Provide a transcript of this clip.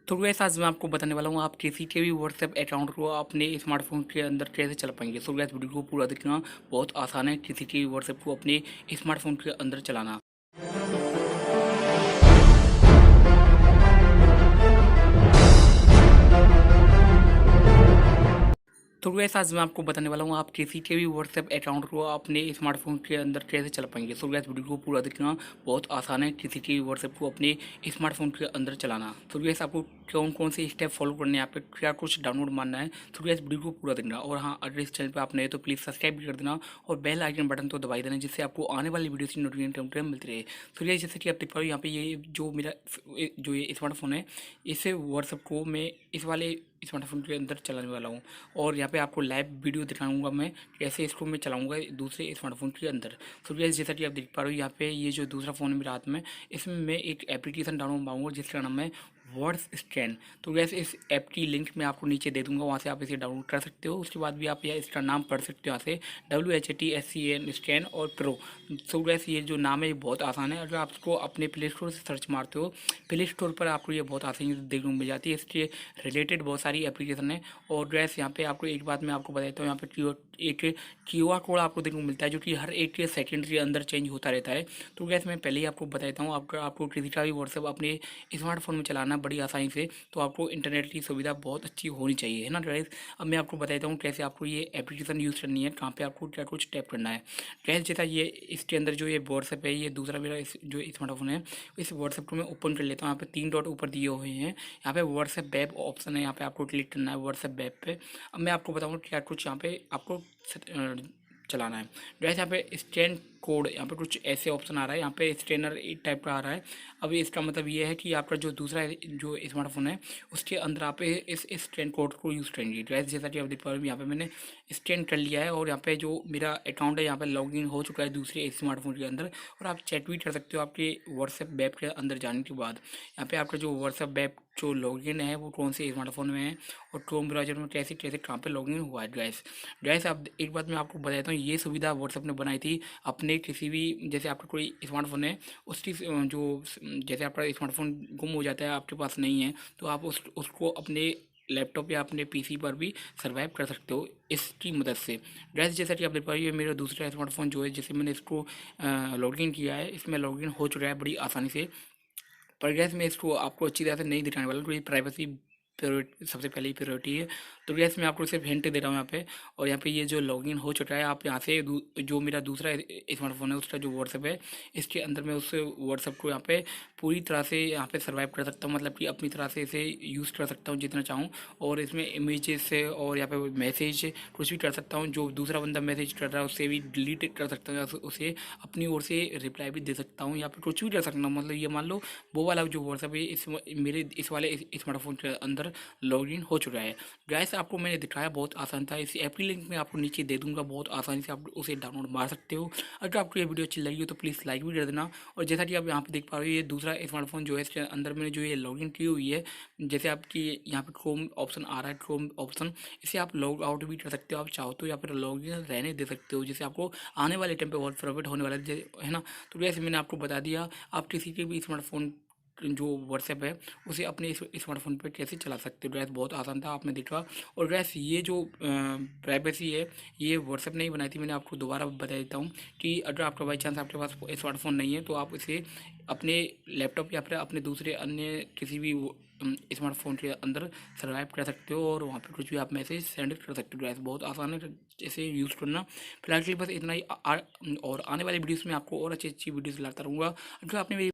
तो गैस आज मैं आपको बताने वाला हूँ आप किसी के भी व्हाट्सएप अकाउंट को अपने स्मार्टफोन के अंदर कैसे चला पाएंगे। सो गैस वीडियो को पूरा देखना, बहुत आसान है किसी के भी व्हाट्सएप को अपने स्मार्टफोन के अंदर चलाना। तो गैस आज मैं आपको बताने वाला हूँ आप किसी के भी व्हाट्सएप अकाउंट को अपने स्मार्टफोन के अंदर कैसे चला पाएंगे। सो गैस वीडियो को पूरा देखना, बहुत आसान है किसी के भी व्हाट्सएप को अपने स्मार्टफोन के अंदर चलाना। तो गैस आपको कौन कौन से स्टेप फॉलो करने हैं, यहाँ पे क्या कुछ डाउनलोड मारना है। तो गैस वीडियो को पूरा देखना, और हाँ अगर इस चैनल पर आप नए तो प्लीज़ सब्सक्राइब भी कर देना और बेल आइकन बटन तो दबाई देना, जिससे आपको आने वाली वीडियो की नोटिफिकेशन मिलती रहे। तो गैस जैसे कि आप देख पा रहे हो यहाँ पे ये जो मेरा जो ये स्मार्टफोन है, इस व्हाट्सएप को मैं इस वाले स्मार्टफोन के अंदर चलाने वाला हूँ। और यहाँ पे आपको लाइव वीडियो दिखाऊंगा मैं कैसे इसको मैं चलाऊंगा दूसरे स्मार्टफोन के अंदर। तो गैस जैसा कि आप देख पा रहे हो यहाँ पे ये जो दूसरा फ़ोन है मेरे हाथ में, इसमें मैं एक एप्लीकेशन डाउनलोड पाऊंगा जिसका नाम है वर्ड्स स्कैन। तो गैस इस ऐप की लिंक मैं आपको नीचे दे दूंगा, वहाँ से आप इसे डाउनलोड कर सकते हो। उसके बाद भी आप यह इसका नाम पढ़ सकते हो यहाँ से WHATSCAN स्कैन और प्रो। तो गैस ये जो नाम है ये बहुत आसान है। अगर आप इसको अपने प्ले स्टोर से सर्च मारते हो, प्ले स्टोर पर आपको ये बहुत आसानी से देखने को मिल जाती है। इसके रिलेटेड बहुत सारी एप्लीकेशन है। और गैस यहाँ पे आपको एक बात मैं आपको बताता हूँ, यहाँ पे एक QR कोड आपको देखने को मिलता है जो कि हर एक सेकंड के अंदर चेंज होता रहता है। तो गैस मैं पहले ही आपको बताता हूँ, आपको किसी का भी व्हाट्सएप अपने स्मार्टफोन में चलाना बड़ी आसानी से, तो आपको इंटरनेट की सुविधा बहुत अच्छी होनी चाहिए, है ना गैस। अब मैं आपको बताता हूँ कैसे आपको ये एप्लीकेशन यूज़ करनी है, कहाँ पे आपको क्या कुछ टैप करना है। गैस जैसा ये इसके अंदर जो ये व्हाट्सएप है, ये दूसरा मेरा जो स्मार्टफोन है, इस व्हाट्सएप को मैं ओपन कर लेता हूँ। यहाँ पे 3 डॉट ऊपर दिए हुए हैं, यहाँ पे व्हाट्सएप वेब ऑप्शन है, यहाँ पे आपको क्लिक करना है व्हाट्सएप वेब पे। अब मैं आपको बताऊँगा क्या कुछ यहाँ पे आपको चलाना है। गैस यहाँ पे स्कैन कोड, यहाँ पे कुछ ऐसे ऑप्शन आ रहा है, यहाँ पे स्कैनर टाइप का आ रहा है। अब इसका मतलब ये है कि आपका जो दूसरा जो स्मार्टफोन है उसके अंदर आप इस स्कैन कोड को यूज़ करेंगे। गैस जैसा कि आप देख पा रहे हो यहाँ पे मैंने स्कैन कर लिया है, और यहाँ पे जो मेरा अकाउंट है यहाँ पे लॉगिन हो चुका है दूसरे स्मार्टफोन के अंदर। और आप चैट भी कर सकते हो आपके व्हाट्सएप वेब के अंदर जाने के बाद। यहाँ पे आपका जो व्हाट्सएप वेब जो लॉगिन है वो कौन से स्मार्टफोन में है और क्रोम ब्राउजर में कैसे कैसे कहाँ पे लॉगिन हुआ है। गैस आप एक बात मैं आपको बताता हूँ, ये सुविधा व्हाट्सएप ने बनाई थी अपने किसी भी, जैसे आपका कोई स्मार्टफोन है उसकी जो, जैसे आपका स्मार्टफोन गुम हो जाता है, आपके पास नहीं है, तो आप उसको अपने लैपटॉप या अपने PC पर भी सर्वाइव कर सकते हो इसकी मदद से। गैस जैसा कि आप देख पा रहे हो मेरा दूसरा स्मार्टफोन जो है जिससे मैंने इसको लॉगिन किया है, इसमें लॉगिन हो चुका है बड़ी आसानी से। पर गैस मैं इसको आपको अच्छी तरह से नहीं दिखाने वाला क्योंकि प्राइवेसी सबसे पहले ही प्रायोरिटी है। तो गैस मैं आपको सिर्फ हिंट दे रहा हूँ यहाँ पे। और यहाँ पे ये जो लॉगिन हो चुका है, आप यहाँ से जो मेरा दूसरा स्मार्टफोन है उसका जो व्हाट्सएप है, इसके अंदर मैं उस व्हाट्सएप को यहाँ पे पूरी तरह से यहाँ पे सर्वाइव कर सकता हूँ, मतलब कि अपनी तरह से इसे यूज़ कर सकता हूँ जितना चाहूँ। और इसमें इमेजेस से और यहाँ पे मैसेज कुछ भी कर सकता हूँ, जो दूसरा बंदा मैसेज कर रहा है उससे भी डिलीट कर सकता हूँ, या उसे अपनी ओर से रिप्लाई भी दे सकता हूँ, या फिर कुछ भी कर सकता हूँ। मतलब ये मान लो वो वाला जो व्हाट्सएप है मेरे इस वाले स्मार्टफोन के अंदर लॉगिन हो चुका है। गैस आपको मैंने दिखाया बहुत आसान था, इस ऐप की लिंक मैं आपको नीचे दे दूंगा, बहुत आसानी से आप उसे डाउनलोड मार सकते हो। अगर आपको ये वीडियो अच्छी लगी हो तो प्लीज़ लाइक भी कर देना। और जैसा कि आप यहाँ पे देख पा रहे हो ये दूसरा स्मार्टफोन जो है इसके अंदर मैंने जो ये लॉगिन की हुई है, जैसे आपकी यहाँ पे क्रोम ऑप्शन आ रहा है, क्रोम ऑप्शन, इसे आप लॉग आउट भी कर सकते हो, आप चाहो तो या फिर लॉग इन रहने दे सकते हो, जिससे आपको आने वाले टाइम पे बहुत प्रॉफिट होने वाला है ना। तो वैसे मैंने आपको बता दिया आप किसी के भी स्मार्टफोन जो व्हाट्सएप है उसे अपने स्मार्टफोन पर कैसे चला सकते हो। गैस बहुत आसान था, आपने देखा। और गैस ये जो प्राइवेसी है ये व्हाट्सएप ने ही बनाई थी, मैंने आपको दोबारा बता देता हूँ कि अगर आपका बाई चांस आपके पास स्मार्टफोन नहीं है तो आप इसे अपने लैपटॉप या फिर अपने दूसरे अन्य किसी भी स्मार्टफोन के अंदर सर्वाइव कर सकते हो, और वहाँ पे कुछ भी आप मैसेज सेंड कर सकते हो। गैस बहुत आसान है इसे यूज़ करना। फिलहाल के लिए बस इतना ही। और आने वाली वीडियोस में आपको और अच्छी अच्छी वीडियोस लाता रहूँगा। अगर आपने मेरी